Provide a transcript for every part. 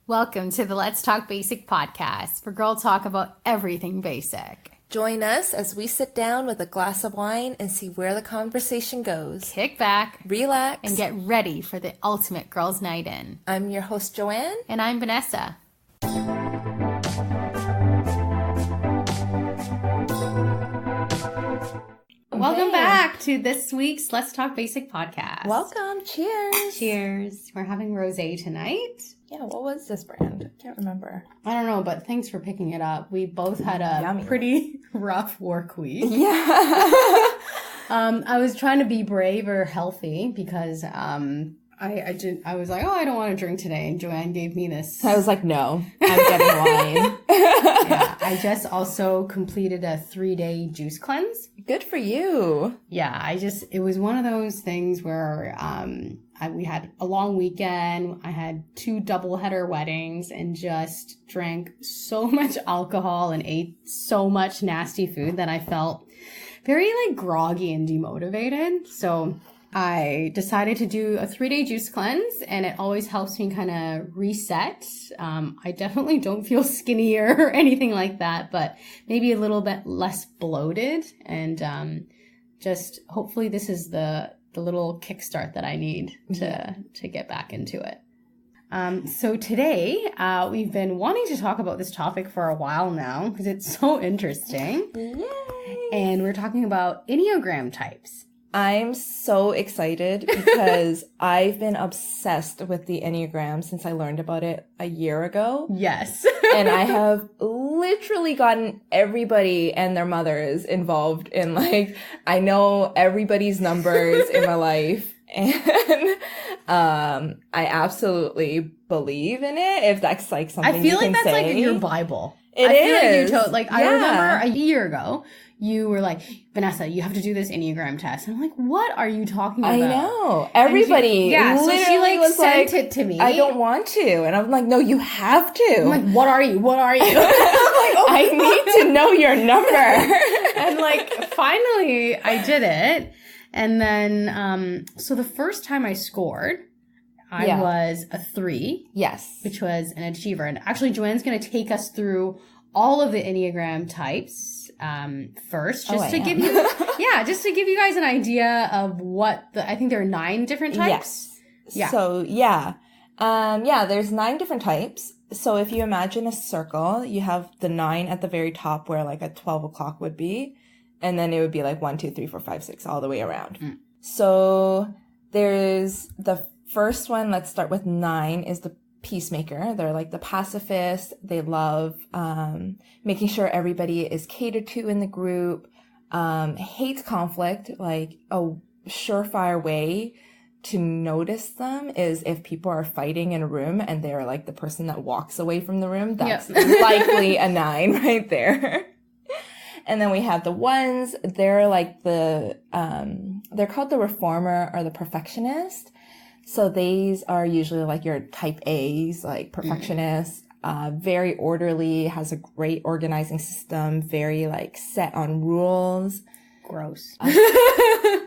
Welcome to the Let's Talk Basic podcast, where girls talk about everything basic. Join us as we sit down with a glass of wine and see where the conversation goes. Kick back, relax, and get ready for the ultimate girls' night in. I'm your host, Joanne. And I'm Vanessa. Welcome back to this week's Let's Talk Basic podcast. Welcome. Cheers. Cheers. We're having rosé tonight. Yeah, what was this brand? I can't remember. I don't know, but thanks for picking it up. We both had a pretty rough work week. Yeah. I was trying to be brave or healthy because I was like, I don't want to drink today. And Joanne gave me this. I was like, no, I'm getting wine. Yeah, I just also completed a 3-day juice cleanse. Good for you. Yeah, it was one of those things where we had a long weekend. I had 2 doubleheader weddings and just drank so much alcohol and ate so much nasty food that I felt very groggy and demotivated. So I decided to do a 3-day juice cleanse, and it always helps me kind of reset. I definitely don't feel skinnier or anything like that, but maybe a little bit less bloated, and just hopefully this is the little kickstart that I need to get back into it. So today, we've been wanting to talk about this topic for a while now because it's so interesting. Yay! And we're talking about Enneagram types. I'm so excited because I've been obsessed with the Enneagram since I learned about it a year ago. Yes. And I have literally gotten everybody and their mothers involved in I know everybody's numbers in my life. And I absolutely believe in it, if that's something I feel you can that's say. In your Bible. It is. I remember a year ago, you were like, Vanessa, you have to do this Enneagram test. And I'm like, what are you talking about? I know. Everybody literally so she sent it to me. I don't want to. And I'm like, no, you have to. I'm like, what are you? What are you? I'm like, I need to know your number. And finally I did it. And then, so the first time I scored, I was a 3. Yes. Which was an achiever. And actually, Joanne's going to take us through all of the Enneagram types first, just to give you guys an idea of I think there are 9 different types. Yes. Yeah. So, there's 9 different types. So if you imagine a circle, you have the 9 at the very top where a 12 o'clock would be. And then it would be 1, 2, 3, 4, 5, 6 all the way around. Mm. So there's the first one. Let's start with 9 is the peacemaker. They're the pacifist. They love making sure everybody is catered to in the group. Hates conflict. A surefire way to notice them is if people are fighting in a room and they're the person that walks away from the room. That's likely a 9 right there. And then we have the 1s. They're they're called the reformer or the perfectionist. So these are usually your type A's, perfectionist, very orderly, has a great organizing system, very set on rules. Gross.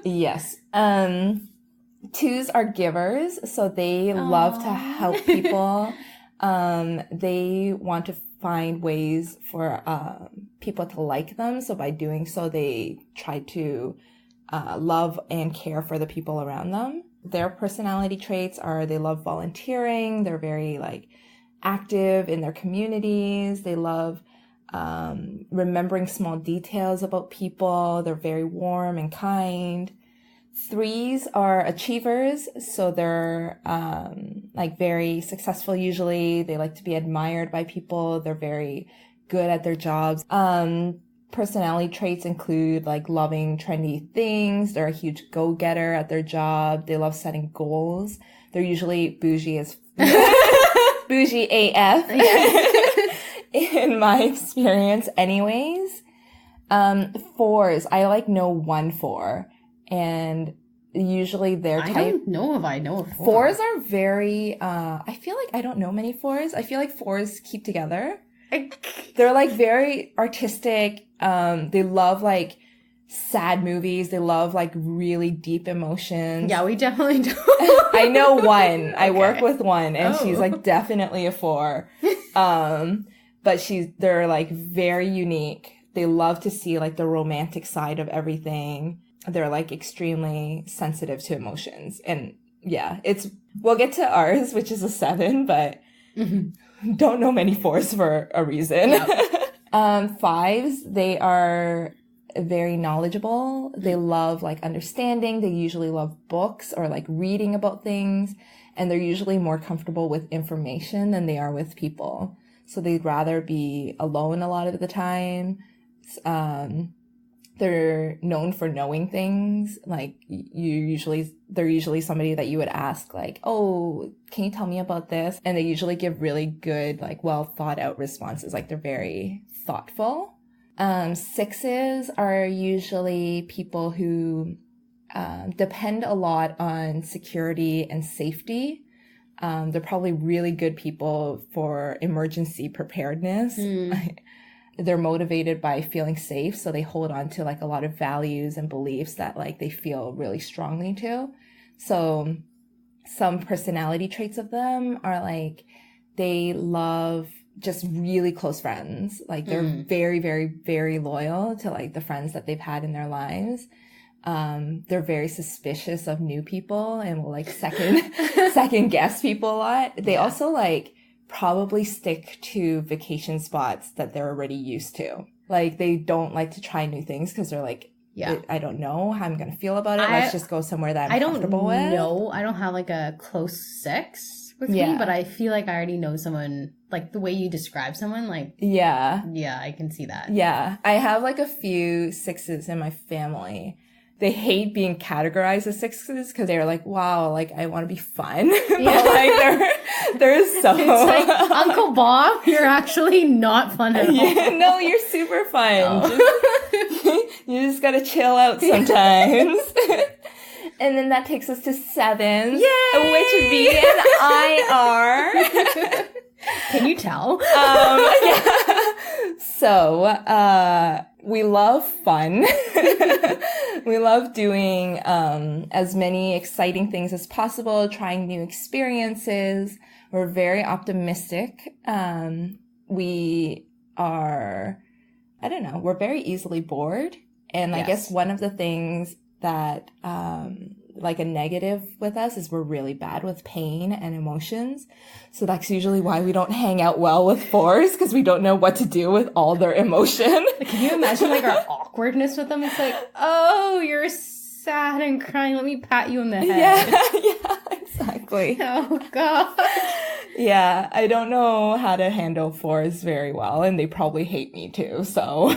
Yes. 2s are givers. So they love to help people. They want to find ways for people to like them. So by doing so, they try to love and care for the people around them. Their personality traits are they love volunteering. They're very active in their communities. They love remembering small details about people. They're very warm and kind. 3s are achievers. So they're very successful usually. They like to be admired by people. They're very good at their jobs. Personality traits include loving trendy things. They're a huge go-getter at their job. They love setting goals. They're usually bougie AF. In my experience anyways. 4s, I know 1 4. And usually their type. I don't know if I know a 4. 4s are very, I feel I don't know many 4s. I feel 4s keep together. They're very artistic. They love sad movies. They love like really deep emotions. Yeah, we definitely do. I know one. Okay. I work with one, and she's Oh. like definitely a 4. But they're like very unique. They love to see like the romantic side of everything. They're like extremely sensitive to emotions. And yeah, we'll get to ours, which is a 7, but don't know many 4s for a reason. Yep. 5s, they are very knowledgeable. They love like understanding. They usually love books or like reading about things. And they're usually more comfortable with information than they are with people. So they'd rather be alone a lot of the time. They're known for knowing things. Like they're usually somebody that you would ask like, oh, can you tell me about this? And they usually give really good, like well thought out responses. Like they're very thoughtful. 6s are usually people who depend a lot on security and safety. They're probably really good people for emergency preparedness. They're motivated by feeling safe, so they hold on to like a lot of values and beliefs that like they feel really strongly to. So some personality traits of them are like they love just really close friends. Like they're very, very, very loyal to like the friends that they've had in their lives. They're very suspicious of new people and will like second guess people a lot. They also like probably stick to vacation spots that they're already used to. Like they don't like to try new things because they're like, I don't know how I'm going to feel about it. Let's just go somewhere that I'm comfortable with. I don't have like a close 6 with me, but I feel like I already know someone, like the way you describe someone, like yeah, I can see that. Yeah, I have like a few 6s in my family. They hate being categorized as 6s because they're like, wow, like I want to be fun. Yeah. But like they're so it's like, Uncle Bob, you're actually not fun at all. Yeah, no, you're super fun. Oh. You just gotta chill out sometimes. And then that takes us to 7s, which V and I are. Can you tell? Yeah. So, we love fun. We love doing as many exciting things as possible, trying new experiences. We're very optimistic. We are, I don't know, we're very easily bored. And I guess one of the things that like a negative with us is we're really bad with pain and emotions. So that's usually why we don't hang out well with 4s, because we don't know what to do with all their emotion. Can you imagine like our awkwardness with them? It's like, oh, you're sad and crying. Let me pat you on the head. Yeah, exactly. Oh, God. Yeah, I don't know how to handle 4s very well, and they probably hate me too, so.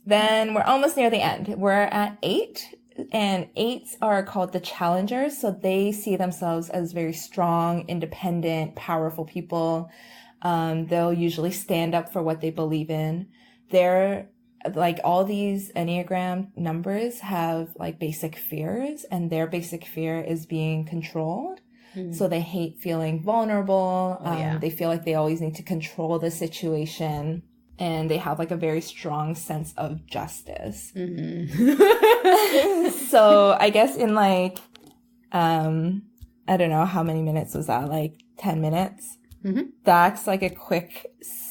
Then we're almost near the end. We're at 8, and 8s are called the challengers. So they see themselves as very strong, independent, powerful people. They'll usually stand up for what they believe in. They're like all these Enneagram numbers have like basic fears, and their basic fear is being controlled. So they hate feeling vulnerable. They feel like they always need to control the situation. And they have like a very strong sense of justice. So I guess in like, I don't know, how many minutes was that? Like 10 minutes? That's like a quick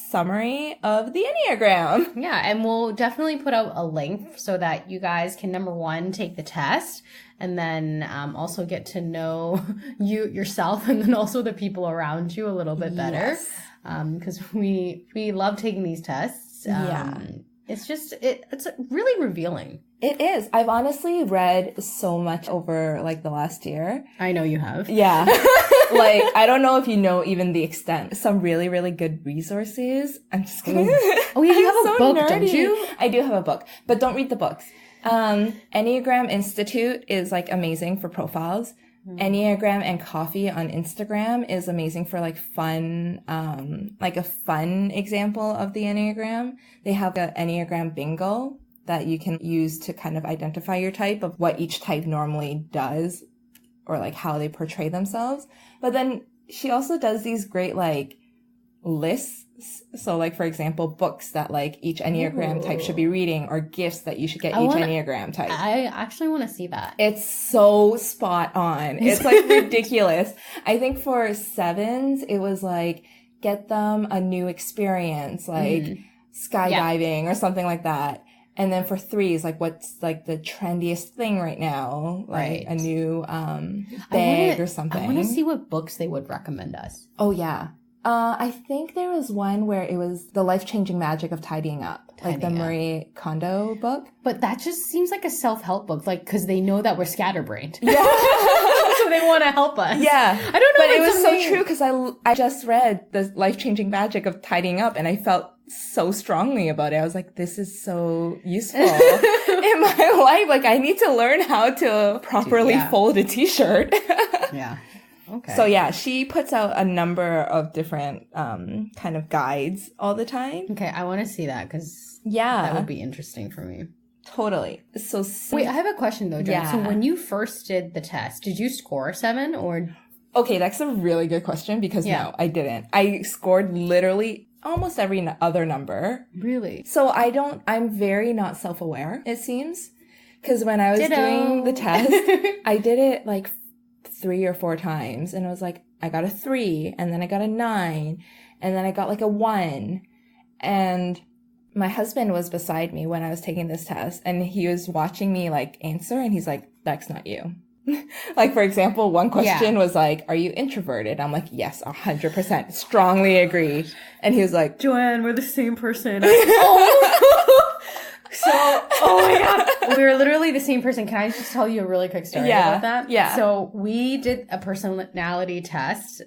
summary of the Enneagram. Yeah, and we'll definitely put out a link so that you guys can, number 1, take the test, and then also get to know yourself and then also the people around you a little bit better. Yes. Because we love taking these tests. It's just, it's really revealing. It is. I've honestly read so much over like the last year. I know you have. Yeah. Like, I don't know if you know even the extent. Some really, really good resources. I'm just kidding. Oh yeah, you have a book, nerdy. Don't you? I do have a book, but don't read the books. Enneagram Institute is like amazing for profiles. Enneagram and Coffee on Instagram is amazing for like fun, like a fun example of the Enneagram. They have an Enneagram bingo that you can use to kind of identify your type of what each type normally does or like how they portray themselves. But then she also does these great like lists. So like, for example, books that like each Enneagram type should be reading, or gifts that you should get Enneagram type. I actually want to see that. It's so spot on. It's like ridiculous. I think for 7s, it was like, get them a new experience, like skydiving or something like that. And then for 3s, like, what's like the trendiest thing right now? Like a new bag or something. I want to see what books they would recommend us. Oh, yeah. I think there was one where it was The Life-Changing Magic of Tidying Up, like the Marie Kondo book. But that just seems like a self-help book, like, because they know that we're scatterbrained. Yeah. So they want to help us. Yeah. I don't know. But it was so true, because I just read The Life-Changing Magic of Tidying Up, and I felt so strongly about it. I was like, this is so useful in my life. Like, I need to learn how to properly fold a t-shirt. Yeah. Okay. So yeah, she puts out a number of different kind of guides all the time. Okay, I want to see that, because that would be interesting for me. Totally. So wait, I have a question though, Jen. So when you first did the test, did you score 7 or? Okay, that's a really good question, because no, I didn't. I scored literally almost every other number. Really? So I'm very not self-aware, it seems. Because when I was doing the test, I did it like 3 or 4 times, and it was like, I got a 3, and then I got a 9, and then I got like a 1. And my husband was beside me when I was taking this test, and he was watching me like answer, and he's like, that's not you. Like, for example, one question was like, are you introverted? I'm like, yes, 100%, strongly agree. And he was like, Joanne, we're the same person. So, oh my God, we were literally the same person. Can I just tell you a really quick story about that? Yeah. So we did a personality test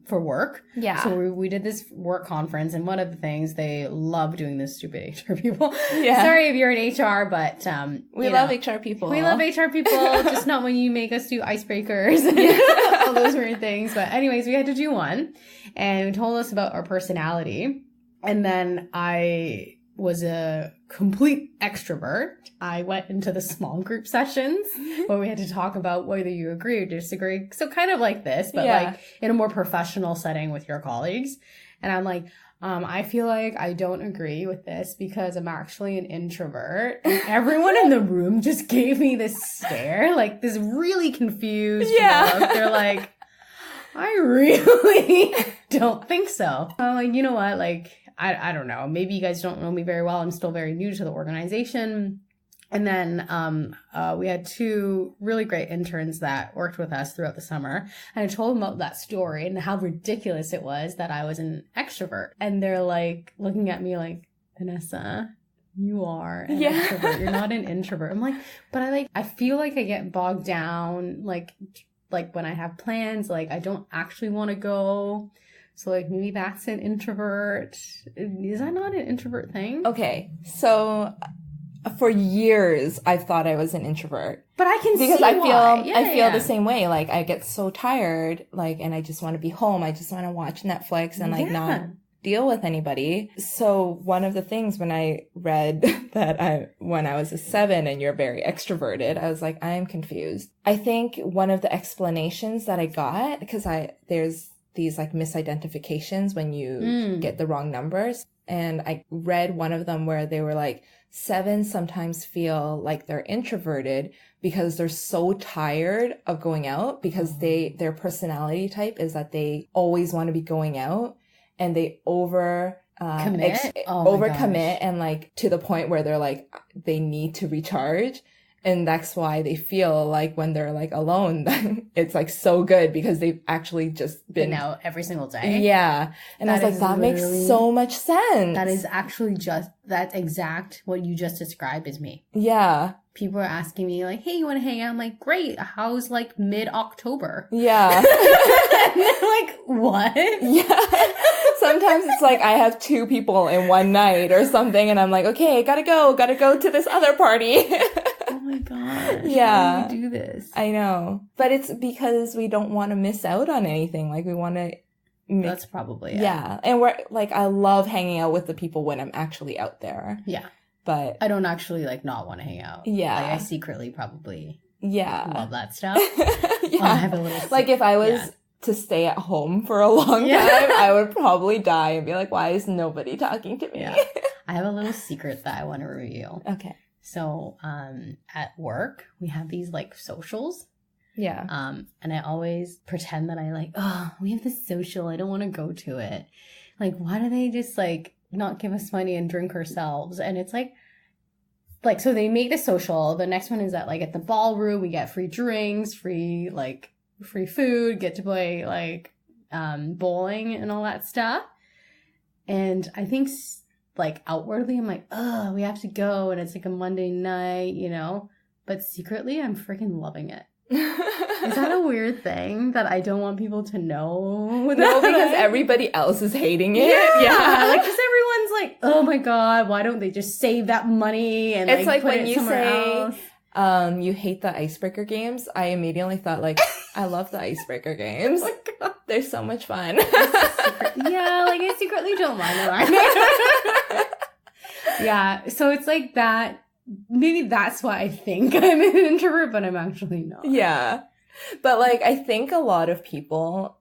for work. Yeah. So we did this work conference, and one of the things, they love doing this, stupid HR people. Yeah. Sorry if you're in HR, but we love HR people. We love HR people, just not when you make us do icebreakers and all those weird things. But anyways, we had to do one, and it told us about our personality. And then I was a complete extrovert. I went into the small group sessions where we had to talk about whether you agree or disagree. So kind of like this, but like in a more professional setting with your colleagues. And I'm like, I feel like I don't agree with this because I'm actually an introvert. And everyone in the room just gave me this stare, like this really confused look. They're like, I really don't think so. I'm like, you know what? Like, I don't know. Maybe you guys don't know me very well. I'm still very new to the organization. And then we had 2 really great interns that worked with us throughout the summer. And I told them about that story and how ridiculous it was that I was an extrovert. And they're like looking at me like, Vanessa, you are an extrovert. You're not an introvert. I'm like, but I feel like I get bogged down like when I have plans, like I don't actually want to go. So, like, maybe that's an introvert. Is that not an introvert thing? Okay. So, for years, I've thought I was an introvert. But I can because see why. I feel the same way. Like, I get so tired, like, and I just want to be home. I just want to watch Netflix and, like, not deal with anybody. So, one of the things when I read that when I was a 7 and you're very extroverted, I was like, I'm confused. I think one of the explanations that I got, because there's these like misidentifications when you get the wrong numbers. And I read one of them where they were like, 7s sometimes feel like they're introverted because they're so tired of going out, because their personality type is that they always want to be going out, and they overcommit and like to the point where they're like, they need to recharge. And that's why they feel like when they're like alone, it's like so good because they've actually just been out every single day. Yeah. And I was like, that makes so much sense. That is actually that's exact what you just described is me. Yeah. People are asking me like, hey, you want to hang out? I'm like, great. How's like mid-October? Yeah. And they're like, what? Yeah. Sometimes it's like I have 2 people in one night or something, and I'm like, okay, gotta go to this other party. Oh my gosh. Yeah. How do we do this? I know. But it's because we don't want to miss out on anything. Like, we want to... That's probably it. Yeah. And we're like, I love hanging out with the people when I'm actually out there. Yeah. But I don't actually like not want to hang out. Yeah. Like, I secretly probably love that stuff. Yeah. I have a little like if I was to stay at home for a long time, I would probably die and be like, why is nobody talking to me? Yeah. I have a little secret that I want to reveal. Okay. So, at work, we have these like socials. Yeah. And I always pretend that I like, oh, we have this social. I don't want to go to it. Like, why do they just like not give us money and drink ourselves? And it's like, so they make the social. The next one is that like at the ballroom, we get free drinks, free food, get to play like bowling and all that stuff. And I think like outwardly, I'm like, oh, we have to go. And it's like a Monday night, you know, but secretly I'm freaking loving it. Is that a weird thing that I don't want people to know? No, because everybody else is hating it. Yeah. Like, because everyone's like, oh my God, why don't they just save that money and it's like put when it you somewhere say else? You hate the icebreaker games, I immediately thought like, I love the icebreaker games. Oh my God. They're so much fun. Yeah, like I secretly don't mind them. Yeah, so it's like that. Maybe that's why I think I'm an introvert, but I'm actually not. Yeah. But like, I think a lot of people,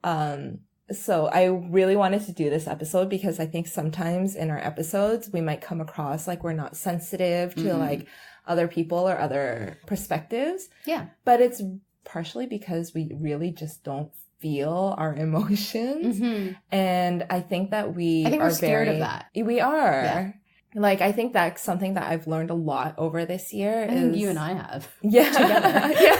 so I really wanted to do this episode because I think sometimes in our episodes, we might come across like we're not sensitive to like other people or other perspectives. Yeah. But it's partially because we really just don't feel our emotions. Mm-hmm. And I think that we're scared of that. We are. Yeah. Like, I think that's something that I've learned a lot over this year. I think you and I have. Yeah. Together. Yeah.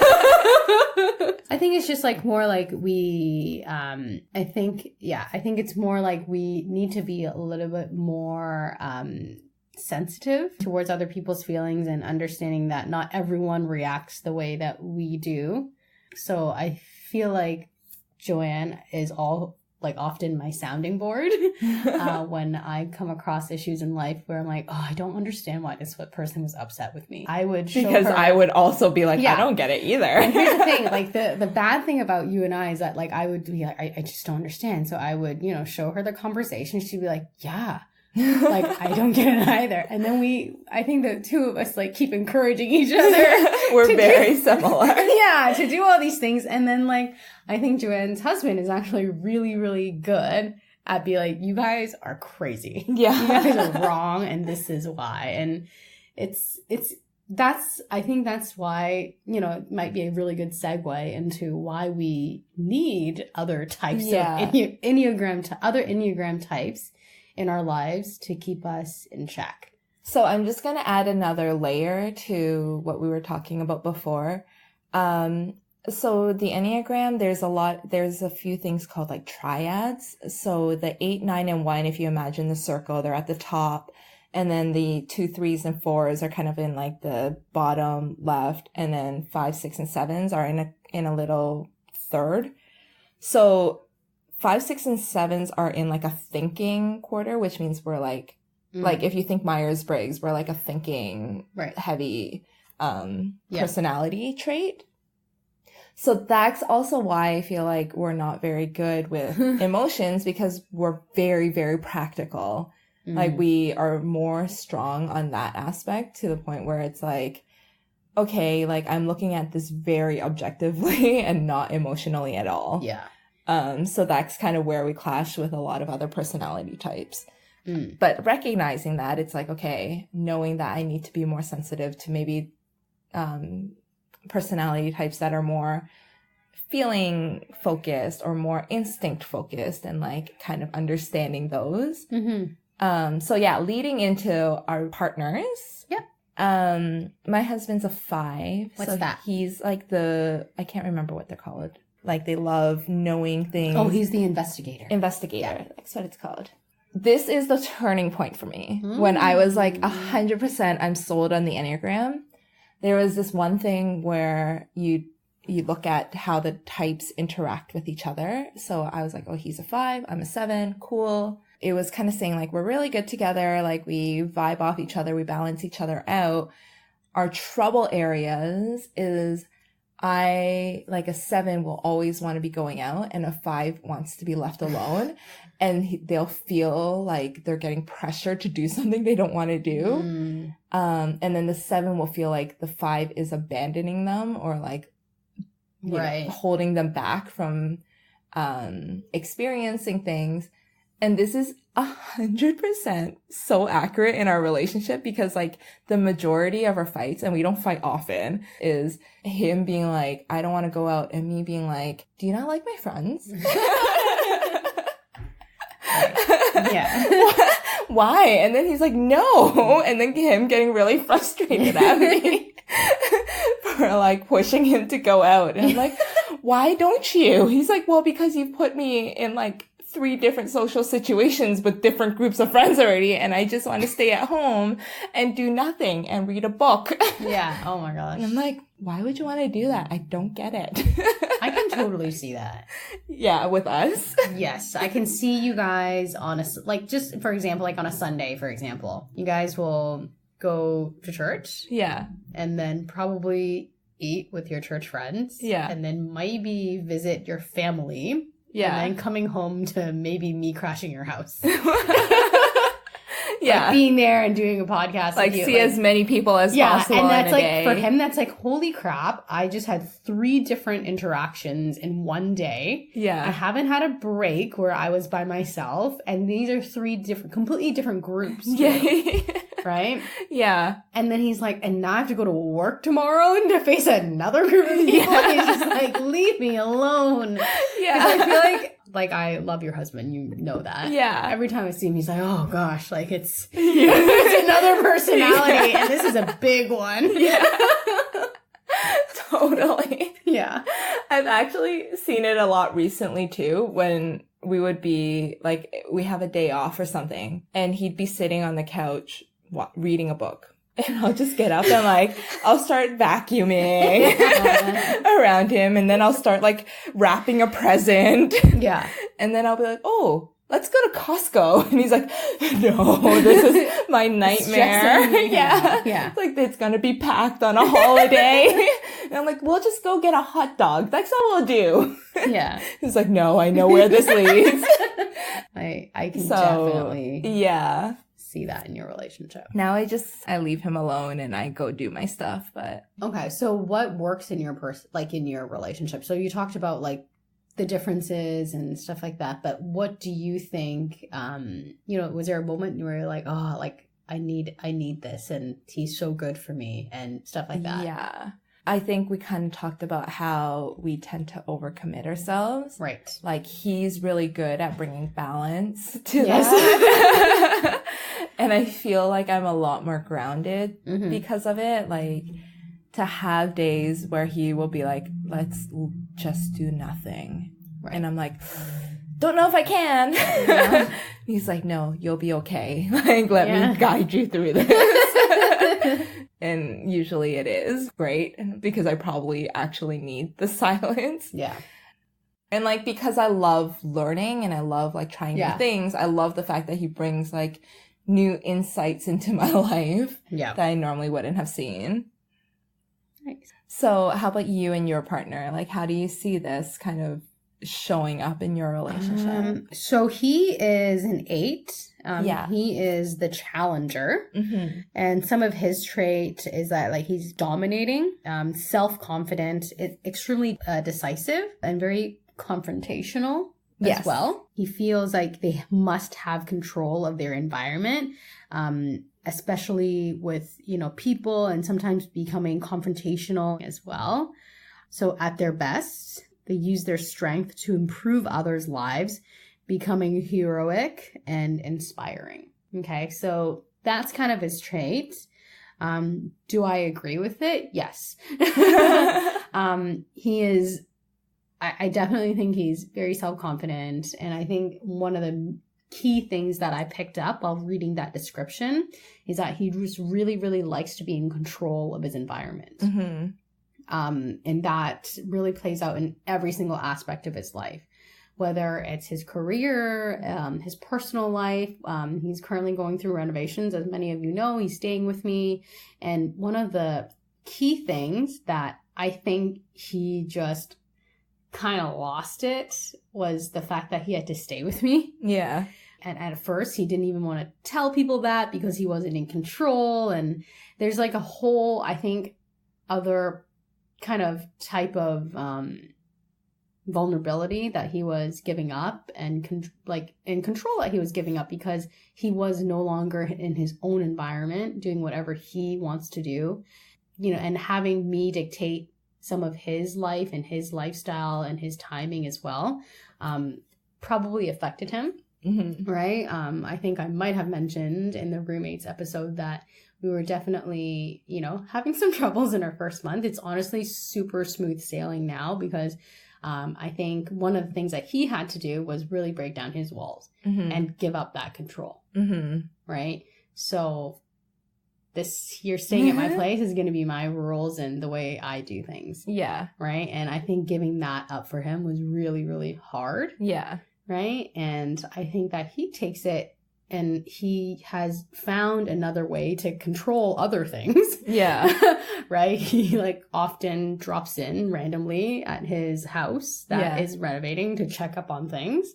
I think it's just like more like I think it's more like we need to be a little bit more sensitive towards other people's feelings and understanding that not everyone reacts the way that we do. So I feel like Joanne is often my sounding board when I come across issues in life where I'm like, oh, I don't understand why this person was upset with me. I would show because her, I would also be like, I don't get it either. And here's the thing, like the bad thing about you and I is that like I would be like, I just don't understand. So I would, show her the conversation. She'd be like, yeah. Like, I don't get it either. And then I think the two of us like keep encouraging each other. We're very similar. Yeah, to do all these things. And then like, I think Joanne's husband is actually really, really good at being like, you guys are crazy. Yeah. You guys are wrong. And this is why. And I think that's why, it might be a really good segue into why we need other types of other Enneagram types in our lives to keep us in check. So I'm just going to add another layer to what we were talking about before. So the Enneagram, there's a few things called like triads. So the 8, 9, and 1, if you imagine the circle, they're at the top. And then the 2, 3s, and 4s are kind of in like the bottom left. And then 5, 6, and 7s are in a little third. So 5, 6, and 7s are in like a thinking quarter, which means we're like if you think Meyers Briggs, we're like a thinking heavy personality trait. So that's also why I feel like we're not very good with emotions because we're very, very practical. Like we are more strong on that aspect to the point where it's like, okay, like I'm looking at this very objectively and not emotionally at all. Yeah. So that's kind of where we clash with a lot of other personality types. But recognizing that, it's like, okay, knowing that I need to be more sensitive to maybe personality types that are more feeling focused or more instinct focused and like kind of understanding those. So yeah, leading into our partners. Yep. My husband's a 5. What's that? He's like I can't remember what they're called. Like they love knowing things. Oh, he's the investigator. Yeah. That's what it's called. This is the turning point for me. When I was like 100% I'm sold on the Enneagram. There was this one thing where you look at how the types interact with each other. So I was like, oh, he's a 5, I'm a 7, cool. It was kind of saying like, we're really good together. Like we vibe off each other. We balance each other out. Our trouble areas is like a 7 will always want to be going out and a 5 wants to be left alone. And they'll feel like they're getting pressure to do something they don't want to do. And then the 7 will feel like the 5 is abandoning them or like, you know, holding them back from experiencing things. And this is 100% so accurate in our relationship, because like the majority of our fights, and we don't fight often, is him being like, I don't want to go out, and me being like, do you not like my friends? Yeah. Why? And then he's like, no. And then him getting really frustrated at me for like pushing him to go out. And I'm like, why don't you? He's like, well, because you've put me in like 3 different social situations with different groups of friends already, and I just want to stay at home and do nothing and read a book. Yeah. Oh my gosh. And I'm like, why would you want to do that? I don't get it. I can totally see that. Yeah, with us. Yes, I can see you guys on like, just for example, like on a Sunday, for example, you guys will go to church. Yeah. And then probably eat with your church friends. Yeah. And then maybe visit your family. Yeah. And then coming home to maybe me crashing your house. Yeah. Like being there and doing a podcast. Like with you. see like, as many people as possible and that's in a like, day. for him, that's like, holy crap, I just had 3 different interactions in one day. Yeah. I haven't had a break where I was by myself. And these are 3 completely different groups. Too, Yeah. right? Yeah. And then he's like, and now I have to go to work tomorrow and to face another group of people. Yeah. He's just like, leave me alone. Yeah. Because I feel like I love your husband. You know that. Yeah. Every time I see him, he's like, oh gosh, like it's another personality. Yeah. And this is a big one. Yeah. Totally. Yeah. I've actually seen it a lot recently too, when we would be like, we have a day off or something, and he'd be sitting on the couch reading a book. And I'll just get up and like, I'll start vacuuming around him, and then I'll start like wrapping a present. Yeah. And then I'll be like, oh, let's go to Costco. And he's like, no, this is my nightmare. Yeah. Yeah. Like, it's going to be packed on a holiday. And I'm like, we'll just go get a hot dog. That's all we'll do. Yeah. He's like, no, I know where this leads. I can definitely yeah. see that in your relationship. Now I leave him alone and I go do my stuff. But okay, so what works in your in your relationship? So you talked about like the differences and stuff like that, but what do you think, was there a moment where you're like, oh, like I need this, and he's so good for me and stuff like that? Yeah. I think we kind of talked about how we tend to overcommit ourselves. Right. Like, he's really good at bringing balance to Yes. that. And I feel like I'm a lot more grounded Mm-hmm. because of it. Like, to have days where he will be like, let's just do nothing. Right. And I'm like, don't know if I can. Yeah. He's like, no, you'll be okay. Like, let me guide you through this. And usually it is great, because I probably actually need the silence. Yeah. And like, because I love learning and I love like trying new things, I love the fact that he brings like new insights into my life that I normally wouldn't have seen. Nice. So how about you and your partner? Like, how do you see this kind of showing up in your relationship? So he is an 8. Yeah. He is the challenger. Mm-hmm. And some of his trait is that like he's dominating, self-confident, extremely decisive, and very confrontational as well. He feels like they must have control of their environment, especially with, people, and sometimes becoming confrontational as well. So at their best, they use their strength to improve others' lives, becoming heroic and inspiring. Okay, so that's kind of his trait. Do I agree with it? Yes. He is, I definitely think he's very self-confident. And I think one of the key things that I picked up while reading that description is that he just really, really likes to be in control of his environment. Mm-hmm. And that really plays out in every single aspect of his life, whether it's his career, his personal life. He's currently going through renovations. As many of you know, he's staying with me. And one of the key things that I think he just kind of lost it was the fact that he had to stay with me. Yeah. And at first, he didn't even want to tell people that because he wasn't in control. And there's like a whole, I think, other kind of type of vulnerability that he was giving up and in control that he was giving up, because he was no longer in his own environment doing whatever he wants to do, and having me dictate some of his life and his lifestyle and his timing as well, probably affected him. Mm-hmm. Right. I think I might have mentioned in the roommates episode that we were definitely, having some troubles in our first month. It's honestly super smooth sailing now, because I think one of the things that he had to do was really break down his walls mm-hmm. and give up that control. Mm-hmm. Right. So you're staying at my place is going to be my rules and the way I do things. Yeah. Right. And I think giving that up for him was really, really hard. Yeah. Right. And I think that he takes it and he has found another way to control other things. Yeah. Right. He often drops in randomly at his house that is renovating to check up on things,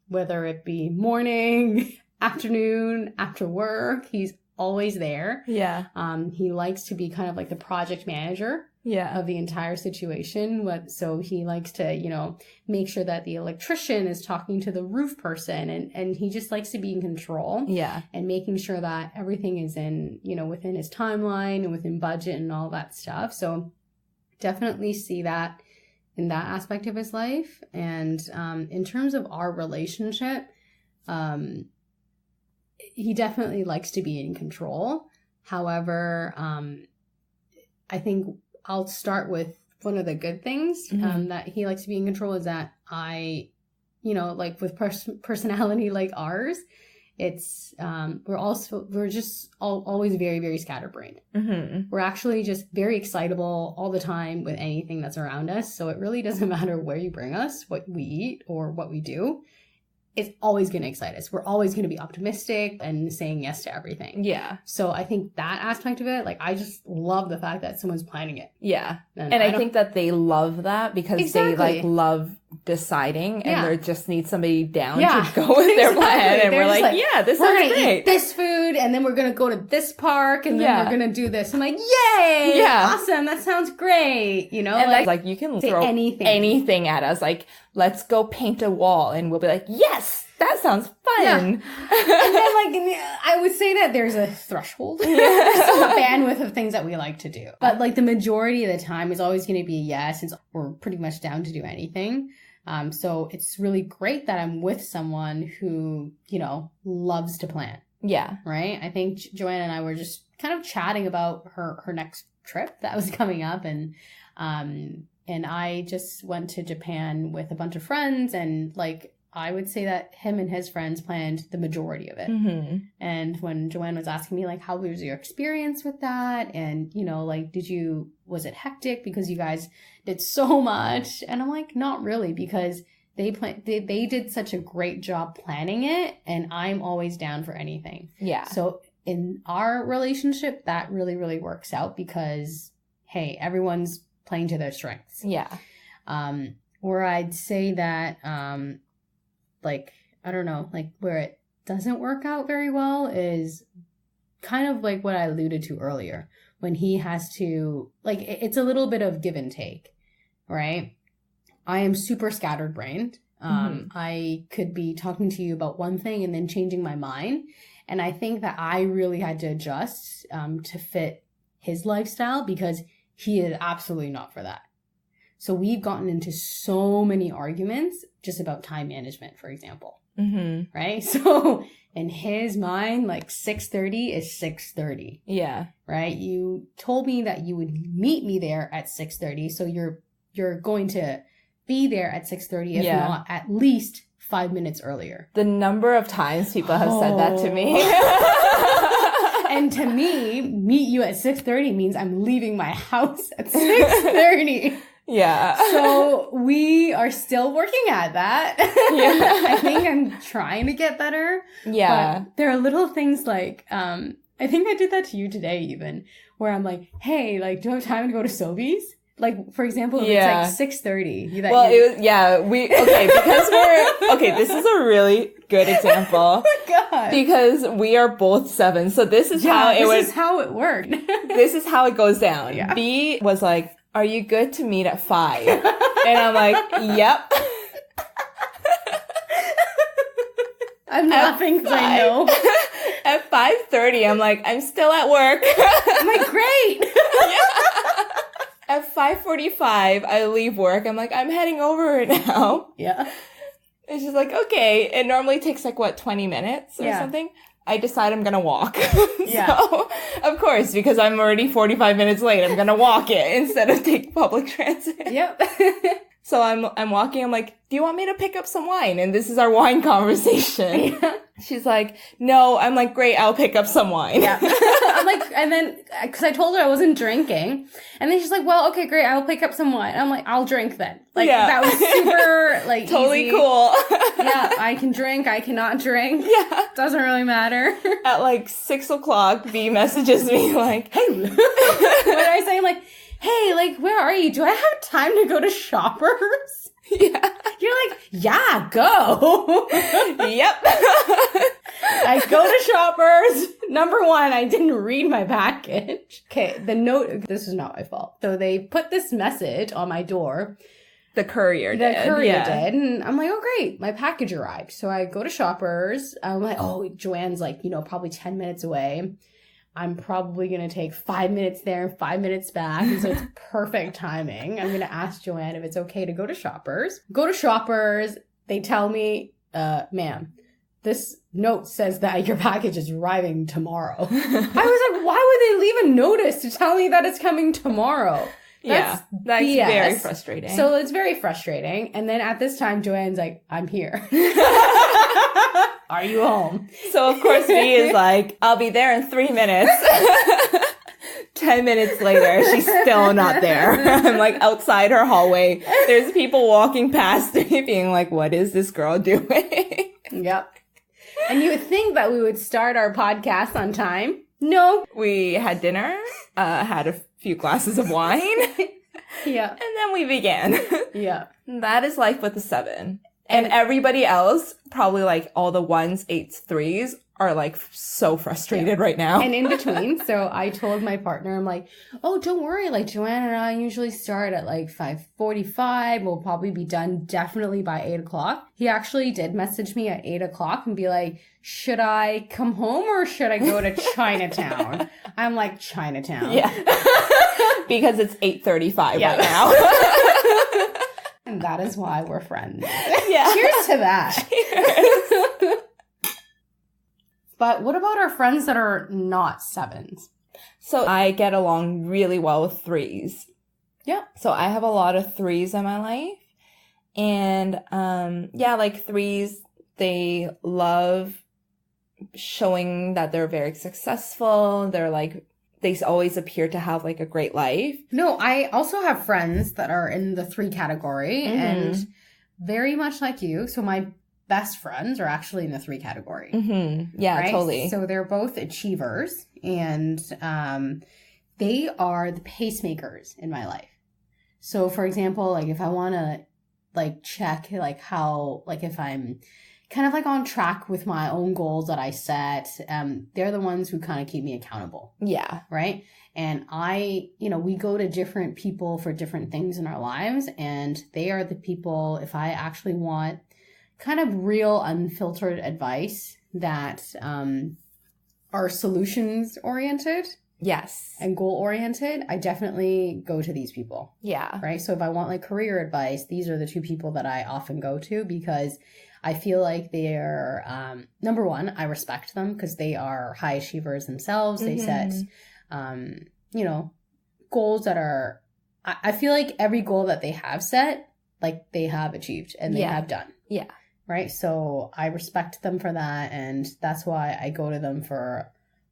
whether it be morning, afternoon, after work. He's always there. Yeah. He likes to be kind of like the project manager of the entire situation. So he likes to, make sure that the electrician is talking to the roof person, and he just likes to be in control. Yeah. And making sure that everything is in, within his timeline and within budget and all that stuff. So definitely see that in that aspect of his life. And in terms of our relationship, he definitely likes to be in control. However, I think I'll start with one of the good things that he likes to be in control is that I, with personality like ours, it's we're just always very, very scatterbrained. Mm-hmm. We're actually just very excitable all the time with anything that's around us. So it really doesn't matter where you bring us, what we eat, or what we do. It's always going to excite us. We're always going to be optimistic and saying yes to everything. Yeah. So I think that aspect of it, I just love the fact that someone's planning it. Yeah. And I think that they love that because they love deciding and they just need somebody down to go with their plan. And we're this sounds great. Eat this food and then we're going to go to this park and then we're going to do this. I'm yay! Yeah. Awesome. That sounds great. And you can throw anything at us. Let's go paint a wall. And we'll be yes, that sounds fun. Yeah. And then I would say that there's a threshold. There's some bandwidth of things that we like to do. But the majority of the time is always going to be a yes. We're pretty much down to do anything. So it's really great that I'm with someone who, loves to plan. Yeah. Right? I think Joanna and I were just kind of chatting about her next trip that was coming up, and I just went to Japan with a bunch of friends, and I would say that him and his friends planned the majority of it. Mm-hmm. And when Joanne was asking me, how was your experience with that? And, was it hectic because you guys did so much? And I'm not really, because they did such a great job planning it, and I'm always down for anything. Yeah. So in our relationship, that really, really works out because, hey, everyone's playing to their strengths. Yeah. Or I'd say that, I don't know, where it doesn't work out very well is kind of what I alluded to earlier, when he has to, it's a little bit of give and take, right? I am super scattered-brained. I could be talking to you about one thing and then changing my mind. And I think that I really had to adjust to fit his lifestyle, because he is absolutely not for that. So we've gotten into so many arguments just about time management, for example. Mm-hmm. Right? So in his mind, 6:30 is 6:30. Yeah. Right? You told me that you would meet me there at 6:30. So you're going to be there at 6:30, if not at least 5 minutes earlier. The number of times people have said that to me. And to me, meet you at 6:30 means I'm leaving my house at 6:30. Yeah. So we are still working at that. Yeah. I think I'm trying to get better. Yeah. But there are little things I think I did that to you today even, where I'm hey, do you have time to go to Sobeys? For example, it's 6:30. This is a really good example. Oh my God. Because we are both 7. So this is how it worked. This is how it goes down. Yeah. B was are you good to meet at 5? And I'm like, yep. I'm laughing because I know. At 5:30, I'm like, I'm still at work. I'm like, great. At 5:45, I leave work. I'm like, I'm heading over now. Yeah. And she's like, okay. It normally takes like, 20 minutes or something? I decide I'm going to walk. Yeah. So, of course, because I'm already 45 minutes late, I'm going to walk it instead of take public transit. Yep. So I'm walking. I'm like, do you want me to pick up some wine? And this is our wine conversation. Yeah. She's like, no. I'm like, great. I'll pick up some wine. Yeah. I'm like, and then, because I told her I wasn't drinking. And then she's like, well, okay, great. I'll pick up some wine. I'm like, I'll drink then. Like, that was super, like, totally easy. cool. Yeah, I can drink. I cannot drink. Yeah. Doesn't really matter. At like 6 o'clock, B messages me like, Hey, what did I say? I'm like, hey, like, where are you? Do I have time to go to Shoppers? Yeah. You're like, yeah, go. Yep. I go to Shoppers. Number one, I didn't read my package. Okay, the note, this is not my fault. So they put this message on my door. The courier did. did. And I'm like, oh, great. My package arrived. So I go to Shoppers. I'm like, oh, Joanne's like, probably 10 minutes away. I'm probably going to take 5 minutes there and 5 minutes back. And so it's perfect timing. I'm going to ask Joanne if it's okay to go to Shoppers. Go to Shoppers. They tell me, ma'am, this note says that your package is arriving tomorrow. I was like, why would they leave a notice to tell me that it's coming tomorrow? That's BS. Very frustrating. So it's very frustrating. And then at this time, Joanne's like, I'm here. Are you home? So of course B is like, I'll be there in 3 minutes. 10 minutes later, she's still not there. I'm like outside her hallway. There's people walking past me being like, what is this girl doing? Yep. And you would think that we would start our podcast on time. No. We had dinner, had a few glasses of wine. Yeah. And then we began. Yeah. That is life with a 7. And everybody else, probably like all the 1s, 8s, 3s, are like so frustrated right now. And in between, so I told my partner, I'm like, oh, don't worry. Like Joanne and I usually start at like 5:45. We'll probably be done definitely by 8 o'clock. He actually did message me at 8 o'clock and be like, should I come home or should I go to Chinatown? I'm like, Chinatown. Yeah. Because it's 8:35 right now. And that is why we're friends. Yeah. Cheers to that. Cheers. But what about our friends that are not 7s? So I get along really well with 3s. Yeah. So I have a lot of 3s in my life. And like 3s, they love showing that they're very successful. They're like, they always appear to have like a great life. No, I also have friends that are in the 3 category and very much like you. So my best friends are actually in the 3 category. Mm-hmm. Yeah, right? totally. So they're both achievers and they are the pacemakers in my life. So for example, like if I want to like check like how, like if I'm kind of like on track with my own goals that I set, they're the ones who kind of keep me accountable. Yeah. Right. And we go to different people for different things in our lives. And they are the people, if I actually want kind of real unfiltered advice that are solutions oriented. Yes. And goal oriented, I definitely go to these people. Yeah. Right. So if I want like career advice, these are the 2 people that I often go to because I feel like they're, number one, I respect them because they are high achievers themselves. They set, goals that are, I feel like every goal that they have set, like they have achieved and they have done. Yeah. Right. So I respect them for that. And that's why I go to them for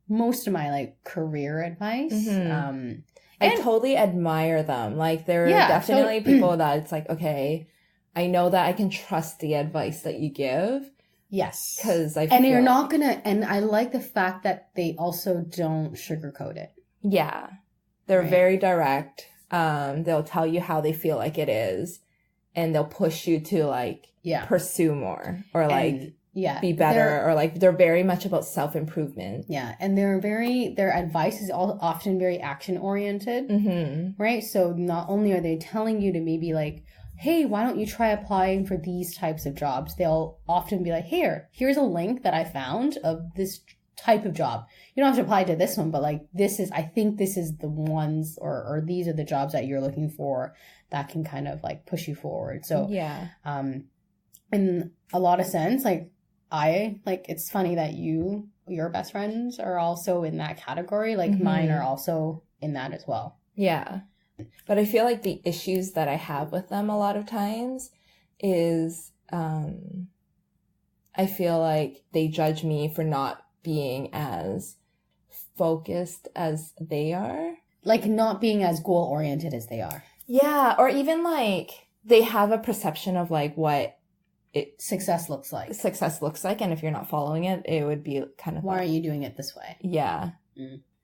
most of my like career advice. Mm-hmm. I totally admire them. Like they're definitely people that it's like, okay, I know that I can trust the advice that you give. Yes. Because you're not going to, and I like the fact that they also don't sugarcoat it. Yeah. They're very direct. They'll tell you how they feel like it is. And they'll push you to like pursue more or like be better or like they're very much about self-improvement. Yeah. And their advice is often very action oriented. Mm-hmm. Right. So not only are they telling you to maybe like hey, why don't you try applying for these types of jobs? They'll often be like, here's a link that I found of this type of job. You don't have to apply to this one, but like I think this is the ones or these are the jobs that you're looking for that can kind of like push you forward. So yeah. In a lot of sense, like it's funny that your best friends are also in that category. Like mine are also in that as well. Yeah. But I feel like the issues that I have with them a lot of times is I feel like they judge me for not being as focused as they are. Like not being as goal-oriented as they are. Yeah, or even like they have a perception of like what success looks like. And if you're not following it, it would be kind of why like, aren't you doing it this way? Yeah.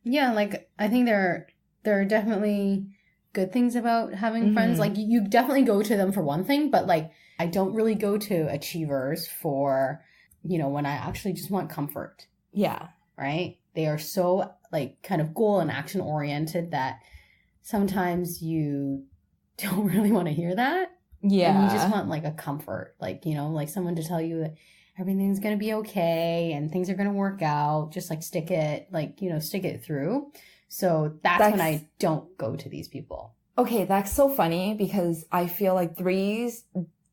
Yeah, like I think there are definitely good things about having friends. Like you definitely go to them for one thing, but like I don't really go to achievers for, when I actually just want comfort. Yeah. Right? They are so like kind of goal and action oriented that sometimes you don't really want to hear that. Yeah. And you just want like a comfort, like, like someone to tell you that everything's going to be okay and things are going to work out. Just like stick it through. So that's when I don't go to these people. Okay, that's so funny because I feel like threes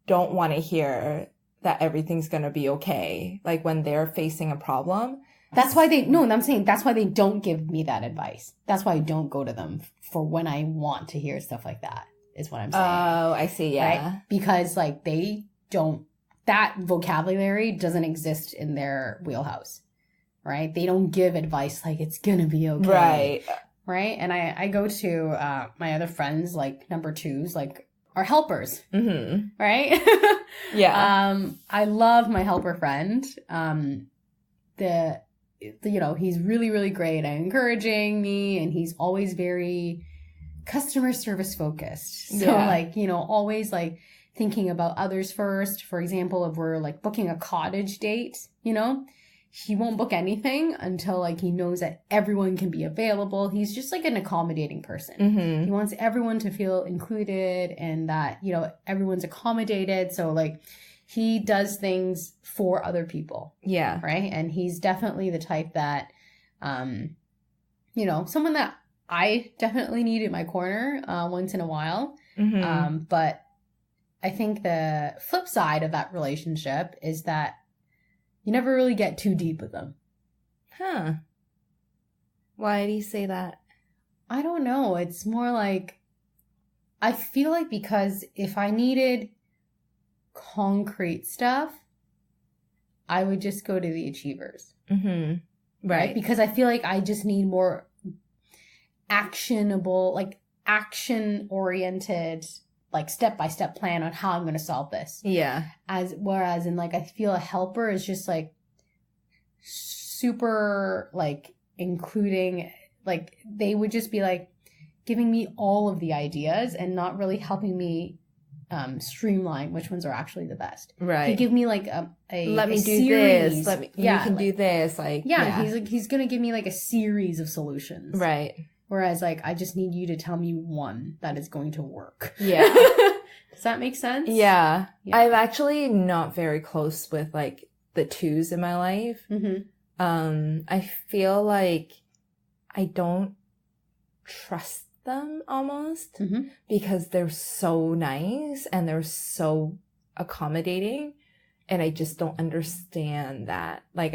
don't want to hear that everything's going to be okay. Like when they're facing a problem. That's why I'm saying that's why they don't give me that advice. That's why I don't go to them for when I want to hear stuff like that, is what I'm saying. Oh, I see. Yeah. Right? Because like that vocabulary doesn't exist in their wheelhouse. Right? They don't give advice like it's going to be okay. Right. Right? And I go to my other friends, like number twos, like are helpers. Mm-hmm. Right? Yeah. I love my helper friend. He's really, really great at encouraging me, and he's always very customer service focused. So always like thinking about others first. For example, if we're like booking a cottage date, he won't book anything until like he knows that everyone can be available. He's just like an accommodating person. Mm-hmm. He wants everyone to feel included and that, everyone's accommodated. So like he does things for other people. Yeah. Right. And he's definitely the type that, someone that I definitely need in my corner once in a while. Mm-hmm. But I think the flip side of that relationship is that you never really get too deep with them. Huh. Why do you say that? I don't know. It's more like, I feel like because if I needed concrete stuff, I would just go to the achievers. Mm-hmm. Right? Because I feel like I just need more actionable, like action-oriented, like step-by-step plan on how I'm going to solve this. Yeah. Whereas in like, I feel a helper is just like super like including, like they would just be like giving me all of the ideas and not really helping me streamline which ones are actually the best. Right. He give me like let me do series. this. You can do this. Like he's gonna give me like a series of solutions. Right. Whereas like I just need you to tell me one that is going to work. Yeah. Does that make sense? Yeah. I'm actually not very close with like the twos in my life. Mm-hmm. I feel like I don't trust them almost because they're so nice and they're so accommodating, and I just don't understand that. Like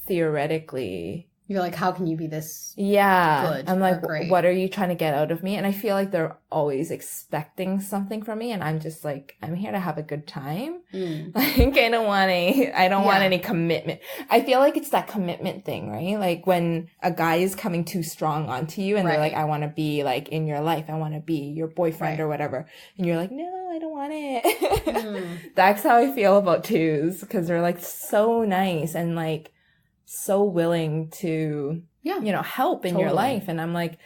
theoretically, you're like, how can you be this good? I'm like, great? What are you trying to get out of me? And I feel like they're always expecting something from me, and I'm just like, I'm here to have a good time. Like I don't want any commitment. I feel like it's that commitment thing, right? Like when a guy is coming too strong onto you and they're like, I want to be like in your life, I want to be your boyfriend or whatever, and you're like, no, I don't want it. That's how I feel about twos, because they're like so nice and like so willing to, help in your life. And I'm like,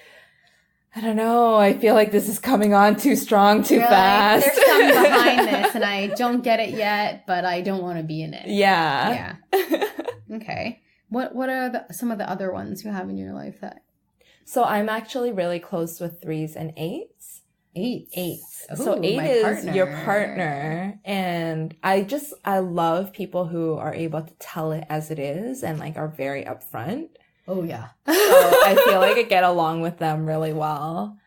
I don't know. I feel like this is coming on too strong, too fast. Like, there's something behind this and I don't get it yet, but I don't want to be in it. Yeah. Okay. What are some of the other ones you have in your life that? So I'm actually really close with threes and eights. Eight. So Ooh, 8 my is your partner. And I love people who are able to tell it as it is and like are very upfront. Oh, yeah. So I feel like I get along with them really well.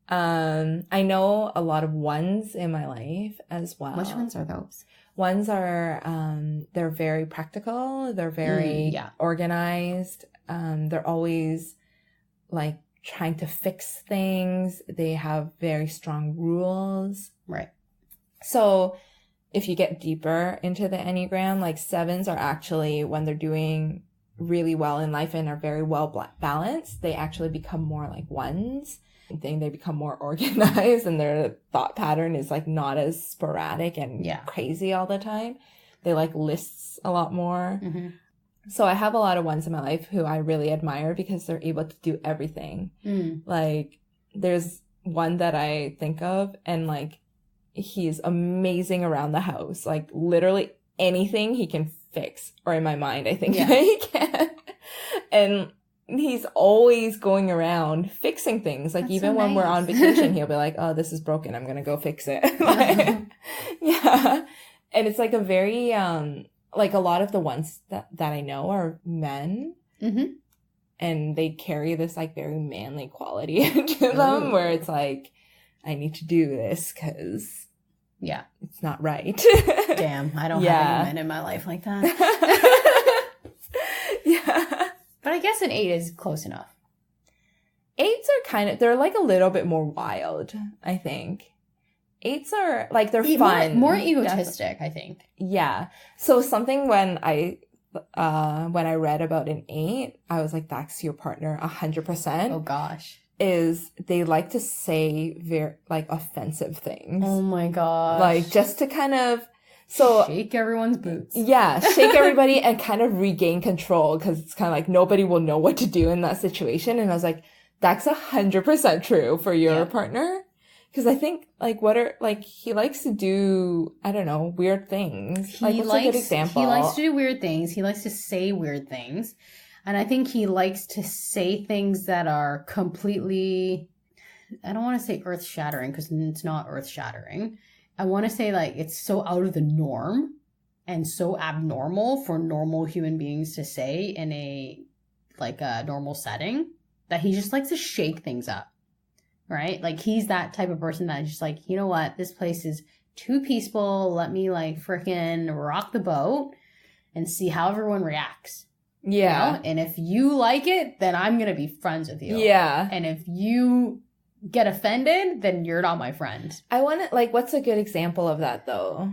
I know a lot of ones in my life as well. Which ones are those? Ones are, they're very practical. They're very organized. They're always like trying to fix things. They have very strong rules. Right. So if you get deeper into the Enneagram, like 7s are actually, when they're doing really well in life and are very well balanced, they actually become more like 1s. I think they become more organized and their thought pattern is like not as sporadic and crazy all the time. They like lists a lot more. Mm-hmm. So I have a lot of 1s in my life who I really admire because they're able to do everything. Like there's one that I think of and like he's amazing around the house. Like literally anything he can fix, or in my mind I think he can. And he's always going around fixing things. Like, that's even so when we're on vacation, he'll be like, oh, this is broken, I'm gonna go fix it. Like, yeah. And it's like a very, like a lot of the ones that I know are men. Mm-hmm. And they carry this like very manly quality into them where it's like, I need to do this because it's not right. Damn, I don't have any men in my life like that. Yeah. But I guess an 8 is close enough. 8s are kind of, they're like a little bit more wild, I think. 8s are like, they're fun. More egotistic, I think. Yeah. So something when I read about an 8, I was like, that's your partner 100%. Oh gosh. Is they like to say very like offensive things. Oh my gosh. Like just to kind of, shake everyone's boots. Yeah, shake everybody and kind of regain control because it's kind of like nobody will know what to do in that situation. And I was like, that's 100% true for your partner. Because I think like he likes to do, I don't know, weird things. Like what's a good example? He likes to do weird things. He likes to say weird things. And I think he likes to say things that are completely, I don't want to say earth shattering because it's not earth shattering. I want to say like it's so out of the norm and so abnormal for normal human beings to say in a normal setting that he just likes to shake things up, right? Like he's that type of person that is just like, you know what, this place is too peaceful. Let me like frickin' rock the boat and see how everyone reacts. Yeah. You know? And if you like it, then I'm going to be friends with you. Yeah. And if you get offended, then you're not my friend. I want to, like, what's a good example of that, though?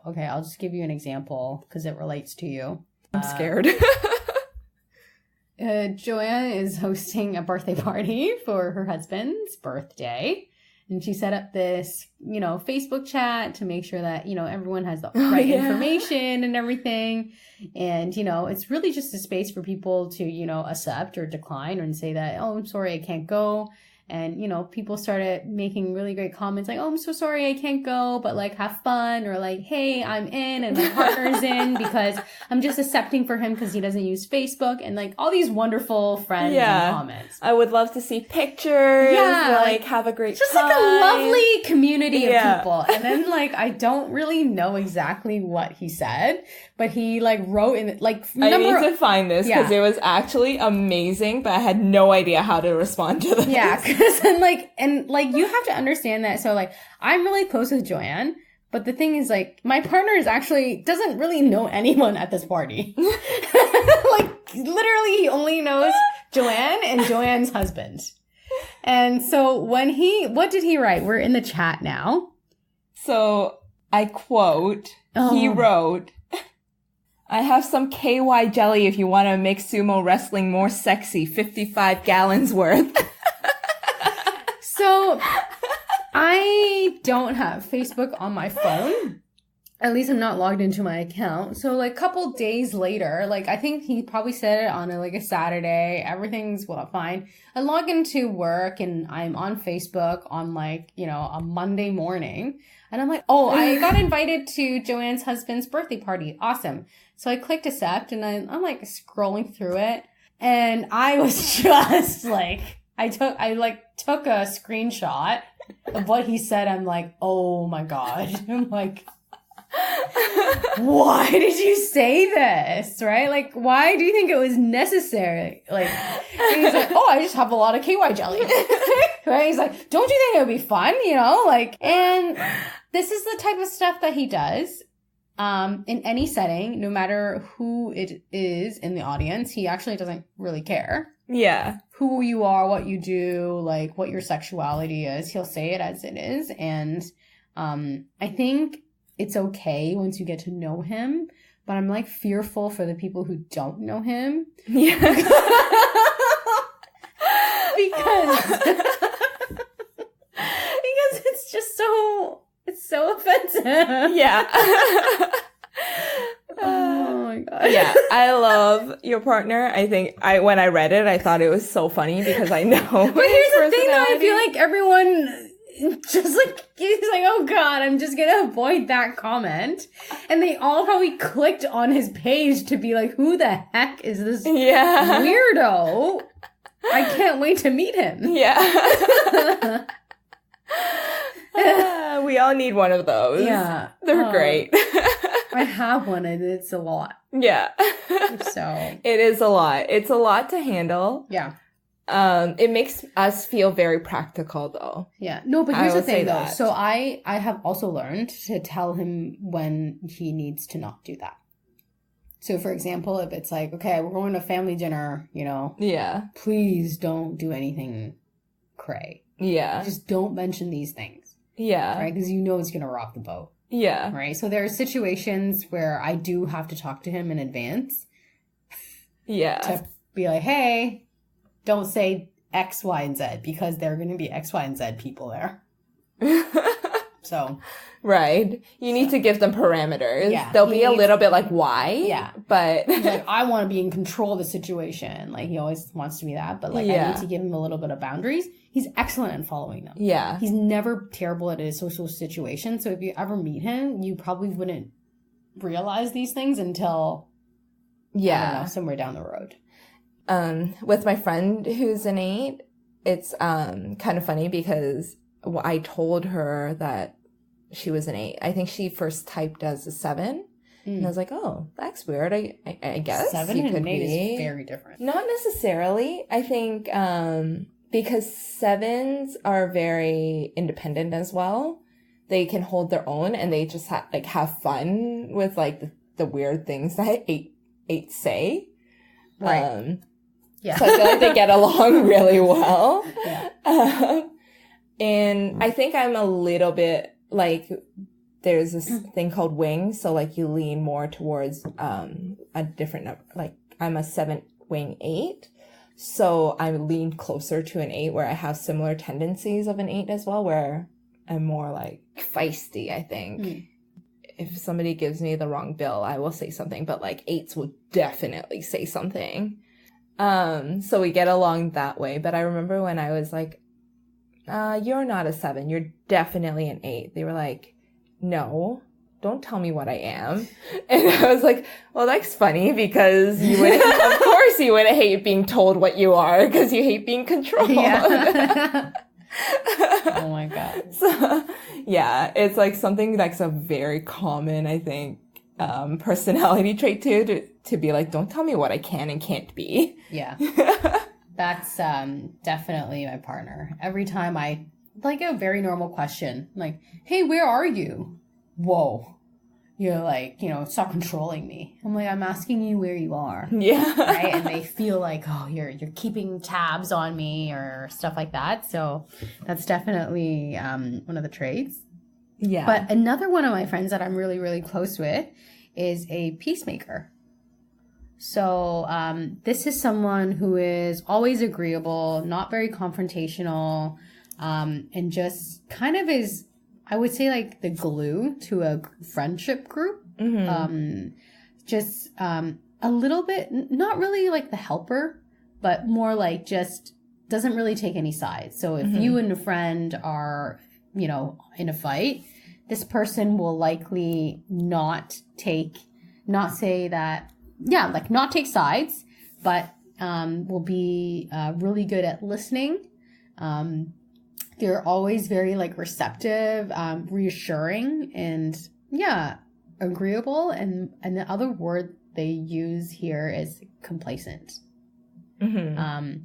Okay, I'll just give you an example because it relates to you. I'm scared. Joanne is hosting a birthday party for her husband's birthday. And she set up this, Facebook chat to make sure that, everyone has the right information and everything. And, it's really just a space for people to, accept or decline and say that, oh, I'm sorry, I can't go. And, people started making really great comments like, oh, I'm so sorry, I can't go, but like have fun, or like, hey, I'm in and my partner's in because I'm just accepting for him because he doesn't use Facebook, and like all these wonderful friends and comments. I would love to see pictures. Yeah. Like have a great just time. Like a lovely community of people. And then like, I don't really know exactly what he said, but he like wrote in like, I need to find this because it was actually amazing, but I had no idea how to respond to this. Yeah. And you have to understand that. So like, I'm really close with Joanne, but the thing is like, my partner is actually doesn't really know anyone at this party. Like literally he only knows Joanne and Joanne's husband. And so what did he write? We're in the chat now. So I quote, he wrote, I have some KY jelly if you want to make sumo wrestling more sexy, 55 gallons worth. So I don't have Facebook on my phone. At least I'm not logged into my account. So like a couple days later, like I think he probably said it on a Saturday. Everything's fine. I log into work and I'm on Facebook on a Monday morning. And I'm like, oh, I got invited to Joanne's husband's birthday party. Awesome. So I clicked accept and I'm like scrolling through it. And I was just like, I took a screenshot of what he said, I'm like, oh my God. I'm like, why did you say this? Right? Like, why do you think it was necessary? Like, and he's like, oh, I just have a lot of KY jelly. Right? He's like, don't you think it would be fun? You know, like, and this is the type of stuff that he does. In any setting, no matter who it is in the audience, he actually doesn't really care. Yeah. Who you are, what you do, like what your sexuality is. He'll say it as it is. And I think it's okay once you get to know him, but I'm like fearful for the people who don't know him. Yeah. because it's just so offensive. Yeah. Oh my God. Yeah, I love your partner. I think when I read it, I thought it was so funny because I know. But here's the thing though, I feel like everyone just like, he's like, oh God, I'm just gonna avoid that comment. And they all probably clicked on his page to be like, who the heck is this weirdo? I can't wait to meet him. Yeah. We all need one of those. Yeah. They're great. I have one and it's a lot. Yeah. So. It is a lot. It's a lot to handle. Yeah. It makes us feel very practical though. Yeah. No, but here's the thing though. That. So I have also learned to tell him when he needs to not do that. So for example, if it's like, okay, we're going to family dinner, you know. Yeah. Please don't do anything cray. Yeah. Just don't mention these things. Yeah. Right? Because you know it's going to rock the boat. Yeah. Right? So there are situations where I do have to talk to him in advance. Yeah. To be like, hey, don't say X, Y, and Z because there are going to be X, Y, and Z people there. So. Right. You need to give them parameters. Yeah. They'll be a little bit like, why? Yeah. But. Like, I want to be in control of the situation. Like, he always wants to be that. But, like, I need to give him a little bit of boundaries. He's excellent at following them. Yeah. He's never terrible at his social situation. So if you ever meet him, you probably wouldn't realize these things until, I don't know, somewhere down the road. With my friend who's an 8, it's kind of funny because I told her that she was an 8. I think she first typed as a 7. And I was like, oh, that's weird. I guess 7 you and could 8 be. is very different. Not necessarily. I think because 7s are very independent as well. They can hold their own and they just have fun with like the weird things that 8 say. Right. Yeah. So I feel like they get along really well. Yeah. And I think I'm a little bit like, there's this thing called wing. So like you lean more towards a different number. Like I'm a 7 wing 8. So I lean closer to an 8 where I have similar tendencies of an 8 as well, where I'm more like feisty, I think. If somebody gives me the wrong bill, I will say something, but like 8s will definitely say something. So we get along that way. But I remember when I was like, you're not a 7, you're definitely an 8. They were like, no, don't tell me what I am. And I was like, well, that's funny because you wouldn't, of course you wouldn't hate being told what you are because you hate being controlled. Yeah. Oh my God. So, yeah, it's like something that's a very common, I think, personality trait too, to be like, don't tell me what I can and can't be. Yeah. That's definitely my partner. Every time I, like a very normal question, like, hey, where are you? Whoa. You're like, stop controlling me. I'm like, I'm asking you where you are. Yeah. Right? And they feel like, oh, you're keeping tabs on me or stuff like that. So that's definitely one of the traits. Yeah. But another one of my friends that I'm really, really close with is a peacemaker. So this is someone who is always agreeable, not very confrontational, and just kind of is, I would say, like the glue to a friendship group. Mm-hmm. Just a little bit, not really like the helper, but more like just doesn't really take any sides. So if you and a friend are, in a fight, this person will likely not take sides, but will be really good at listening. They're always very like receptive, reassuring, and agreeable. And the other word they use here is complacent. Mm-hmm.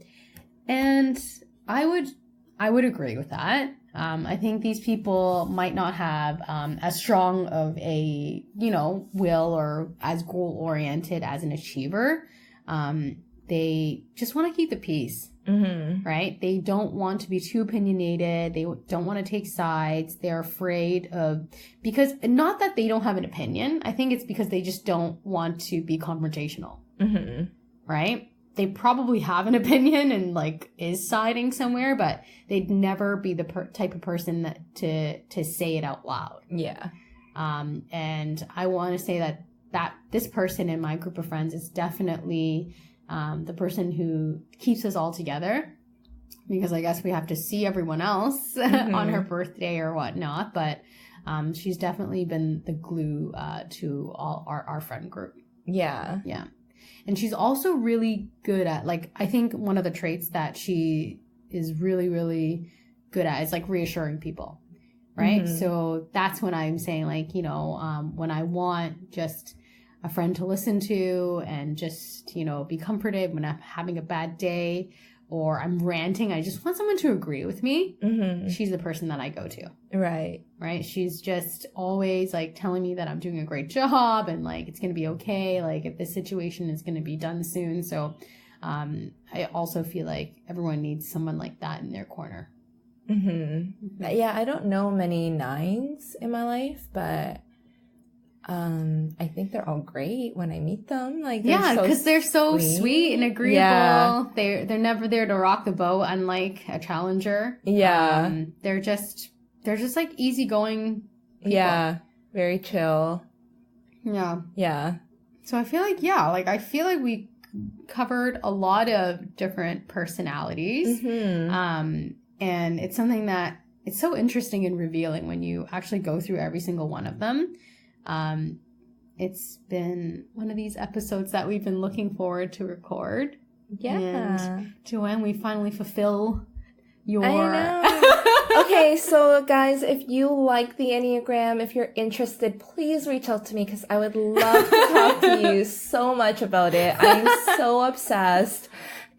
And I would agree with that. I think these people might not have as strong of a, will or as goal-oriented as an achiever. They just want to keep the peace, right? They don't want to be too opinionated. They don't want to take sides. They're afraid of, because not that they don't have an opinion. I think it's because they just don't want to be confrontational, right? They probably have an opinion and like is siding somewhere, but they'd never be the type of person that to say it out loud. Yeah. And I want to say that this person in my group of friends is definitely the person who keeps us all together, because I guess we have to see everyone else on her birthday or whatnot. But she's definitely been the glue to all our friend group. Yeah. Yeah. And she's also really good at, like, I think one of the traits that she is really, really good at is, like, reassuring people, right? So that's when I'm saying, like, when I want just a friend to listen to and just, be comforted when I'm having a bad day or I'm ranting, I just want someone to agree with me. She's the person that I go to. Right. Right. She's just always like telling me that I'm doing a great job and like it's going to be okay. Like if this situation is going to be done soon. So I also feel like everyone needs someone like that in their corner. Yeah, I don't know many 9s in my life, but I think they're all great when I meet them. Like, because they're so sweet and agreeable. Yeah. They're never there to rock the boat, unlike a challenger. Yeah. They're just like easygoing people. Yeah. Very chill. Yeah. Yeah. So I feel like we covered a lot of different personalities. And it's something that it's so interesting and revealing when you actually go through every single one of them. It's been one of these episodes that we've been looking forward to record. Yeah. And Joanne, we finally fulfill your... I know. Okay, so guys, if you like the Enneagram, if you're interested, please reach out to me because I would love to talk to you so much about it. I'm so obsessed.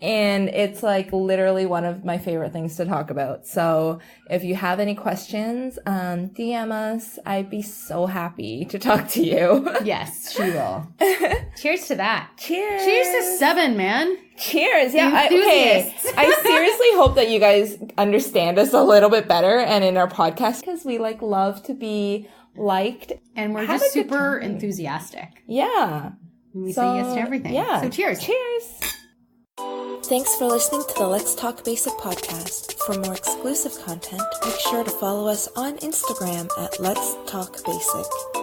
And it's like literally one of my favorite things to talk about. So if you have any questions, DM us. I'd be so happy to talk to you. Yes, she will. Cheers to that. Cheers. Cheers to 7, man. Cheers. Yeah. I seriously hope that you guys understand us a little bit better and in our podcast because we like love to be liked. And we're just super enthusiastic. Yeah. We say yes to everything. Yeah. So cheers. Cheers. Thanks for listening to the Let's Talk Basic podcast. For more exclusive content, make sure to follow us on Instagram at Let's Talk Basic.